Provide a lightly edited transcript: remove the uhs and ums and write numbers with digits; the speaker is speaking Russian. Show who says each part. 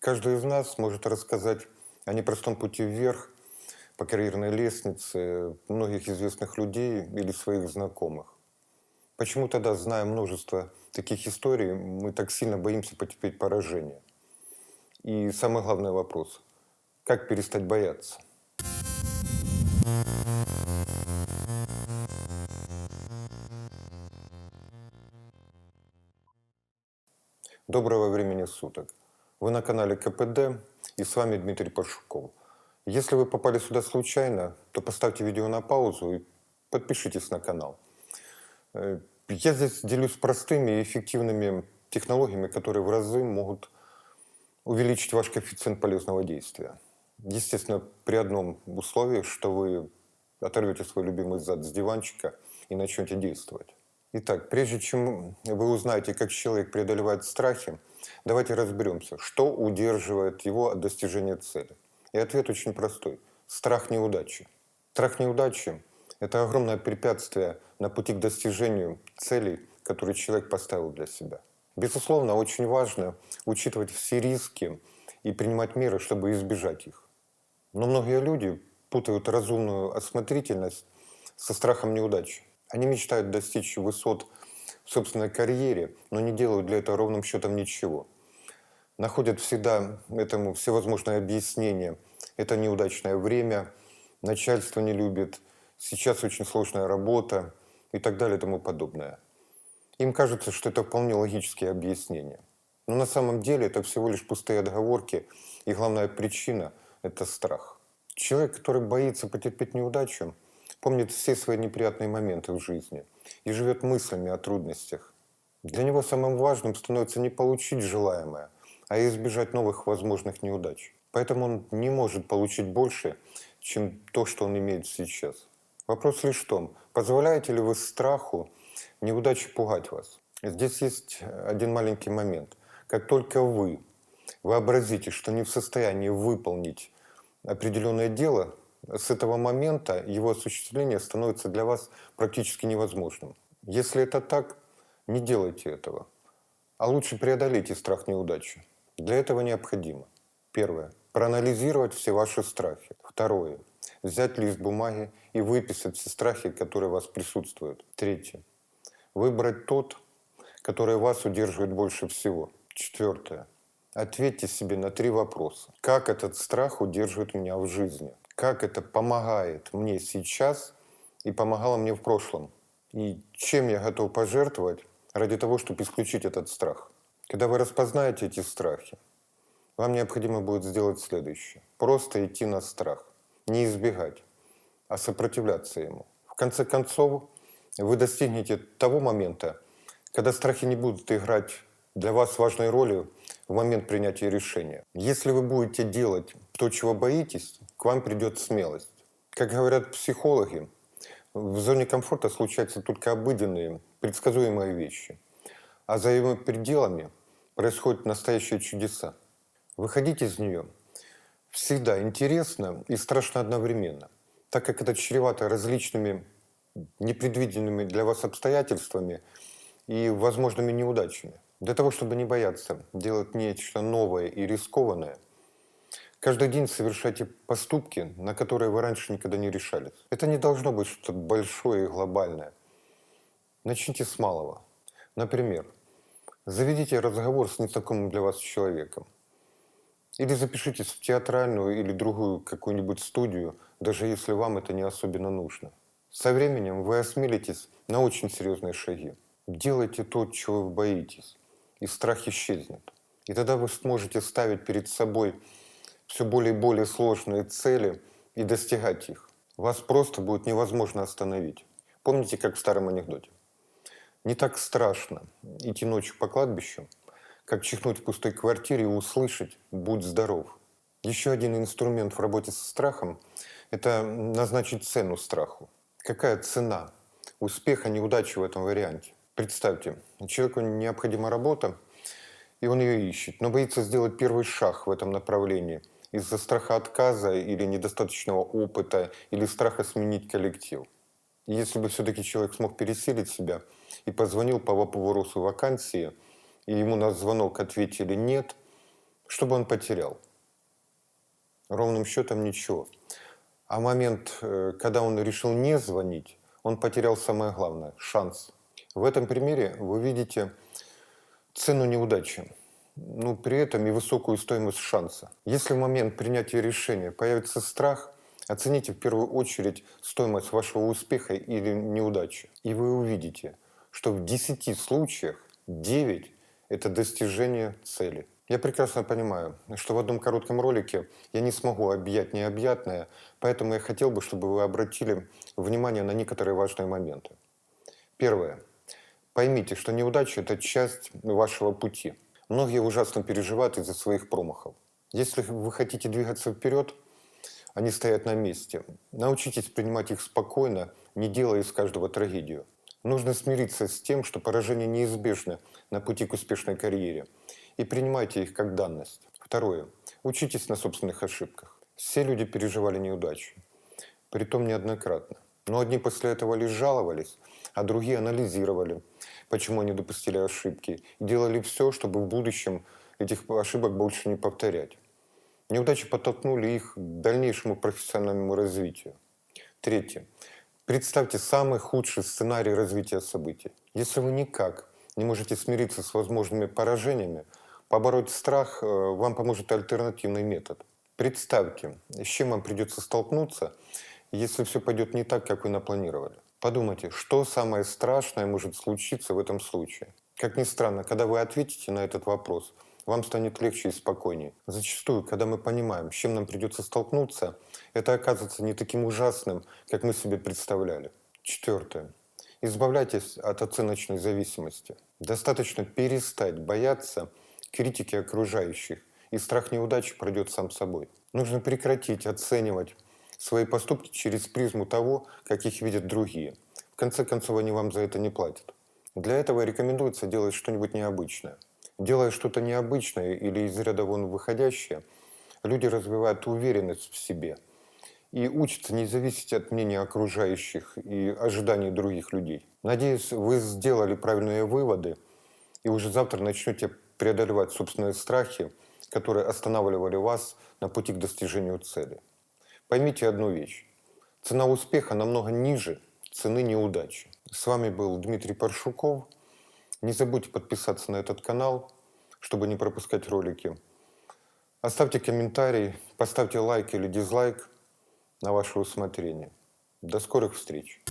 Speaker 1: Каждый из нас может рассказать о непростом пути вверх по карьерной лестнице многих известных людей или своих знакомых. Почему тогда, зная множество таких историй, мы так сильно боимся потерпеть поражение? И самый главный вопрос – как перестать бояться? Доброго времени суток. Вы на канале КПД, и с вами Дмитрий Пашуков. Если вы попали сюда случайно, то поставьте видео на паузу и подпишитесь на канал. Я здесь делюсь простыми и эффективными технологиями, которые в разы могут увеличить ваш коэффициент полезного действия. Естественно, при одном условии, что вы оторвете свой любимый зад с диванчика и начнете действовать. Итак, прежде чем вы узнаете, как человек преодолевает страхи, давайте разберемся, что удерживает его от достижения цели. И ответ очень простой. Страх неудачи. Страх неудачи – это огромное препятствие на пути к достижению целей, которые человек поставил для себя. Безусловно, очень важно учитывать все риски и принимать меры, чтобы избежать их. Но многие люди путают разумную осмотрительность со страхом неудачи. Они мечтают достичь высот в собственной карьере, но не делают для этого ровным счетом ничего. Находят всегда этому всевозможные объяснения. Это неудачное время, начальство не любит, сейчас очень сложная работа и так далее и тому подобное. Им кажется, что это вполне логические объяснения. Но на самом деле это всего лишь пустые отговорки, и главная причина – это страх. Человек, который боится потерпеть неудачу, помнит все свои неприятные моменты в жизни и живет мыслями о трудностях. Для него самым важным становится не получить желаемое, а избежать новых возможных неудач. Поэтому он не может получить больше, чем то, что он имеет сейчас. Вопрос лишь в том, позволяете ли вы страху неудачи пугать вас. Здесь есть один маленький момент. Как только вы вообразите, что не в состоянии выполнить определенное дело, с этого момента его осуществление становится для вас практически невозможным. Если это так, не делайте этого. А лучше преодолейте страх неудачи. Для этого необходимо. Первое. Проанализировать все ваши страхи. Второе. Взять лист бумаги и выписать все страхи, которые у вас присутствуют. Третье. Выбрать тот, который вас удерживает больше всего. Четвертое. Ответьте себе на 3 вопроса. Как этот страх удерживает меня в жизни? Как это помогает мне сейчас и помогало мне в прошлом? И чем я готов пожертвовать ради того, чтобы исключить этот страх? Когда вы распознаете эти страхи, вам необходимо будет сделать следующее. Просто идти на страх. Не избегать, а сопротивляться ему. В конце концов, вы достигнете того момента, когда страхи не будут играть для вас важной роли в момент принятия решения. Если вы будете делать то, чего боитесь, к вам придет смелость. Как говорят психологи, в зоне комфорта случаются только обыденные, предсказуемые вещи. А за его пределами происходят настоящие чудеса. Выходить из нее всегда интересно и страшно одновременно, так как это чревато различными непредвиденными для вас обстоятельствами и возможными неудачами. Для того, чтобы не бояться делать нечто новое и рискованное, каждый день совершайте поступки, на которые вы раньше никогда не решались. Это не должно быть что-то большое и глобальное. Начните с малого. Например, заведите разговор с незнакомым для вас человеком. Или запишитесь в театральную или другую какую-нибудь студию, даже если вам это не особенно нужно. Со временем вы осмелитесь на очень серьезные шаги. Делайте то, чего вы боитесь, и страх исчезнет. И тогда вы сможете ставить перед собой все более и более сложные цели и достигать их. Вас просто будет невозможно остановить. Помните, как в старом анекдоте? Не так страшно идти ночью по кладбищу, как чихнуть в пустой квартире и услышать «будь здоров». Еще один инструмент в работе со страхом – это назначить цену страху. Какая цена успеха, неудачи в этом варианте? Представьте, человеку необходима работа, и он ее ищет, но боится сделать первый шаг в этом направлении из-за страха отказа или недостаточного опыта, или страха сменить коллектив. И если бы все-таки человек смог пересилить себя и позвонил по вопросу вакансии, и ему на звонок ответили «нет», Что бы он потерял? Ровным счетом ничего. А момент, когда он решил не звонить, он потерял самое главное – шанс. В этом примере вы видите цену неудачи, но при этом и высокую стоимость шанса. Если в момент принятия решения появится страх, оцените в первую очередь стоимость вашего успеха или неудачи. И вы увидите, что в 10 случаях 9 – это достижение цели. Я прекрасно понимаю, что в одном коротком ролике я не смогу объять необъятное, поэтому я хотел бы, чтобы вы обратили внимание на некоторые важные моменты. Первое. Поймите, что неудача – это часть вашего пути. Многие ужасно переживают из-за своих промахов. Если вы хотите двигаться вперед, а не стоять на месте, научитесь принимать их спокойно, не делая из каждого трагедию. Нужно смириться с тем, что поражения неизбежны на пути к успешной карьере, и принимайте их как данность. Второе. Учитесь на собственных ошибках. Все люди переживали неудачи, притом неоднократно. Но одни после этого лишь жаловались, а другие анализировали, почему они допустили ошибки, и делали все, чтобы в будущем этих ошибок больше не повторять. Неудачи подтолкнули их к дальнейшему профессиональному развитию. Третье. Представьте самый худший сценарий развития событий. Если вы никак не можете смириться с возможными поражениями, побороть страх вам поможет альтернативный метод. Представьте, с чем вам придется столкнуться, если все пойдет не так, как вы напланировали. Подумайте, что самое страшное может случиться в этом случае. Как ни странно, когда вы ответите на этот вопрос, вам станет легче и спокойнее. Зачастую, когда мы понимаем, с чем нам придется столкнуться, это оказывается не таким ужасным, как мы себе представляли. Четвертое. Избавляйтесь от оценочной зависимости. Достаточно перестать бояться критики окружающих, и страх неудачи пройдет сам собой. Нужно прекратить оценивать свои поступки через призму того, как их видят другие. В конце концов, они вам за это не платят. Для этого рекомендуется делать что-нибудь необычное. Делая что-то необычное или из ряда вон выходящее, люди развивают уверенность в себе и учатся не зависеть от мнения окружающих и ожиданий других людей. Надеюсь, вы сделали правильные выводы и уже завтра начнете преодолевать собственные страхи, которые останавливали вас на пути к достижению цели. Поймите одну вещь. Цена успеха намного ниже цены неудачи. С вами был Дмитрий Паршуков. Не забудьте подписаться на этот канал, чтобы не пропускать ролики. Оставьте комментарий, поставьте лайк или дизлайк на ваше усмотрение. До скорых встреч!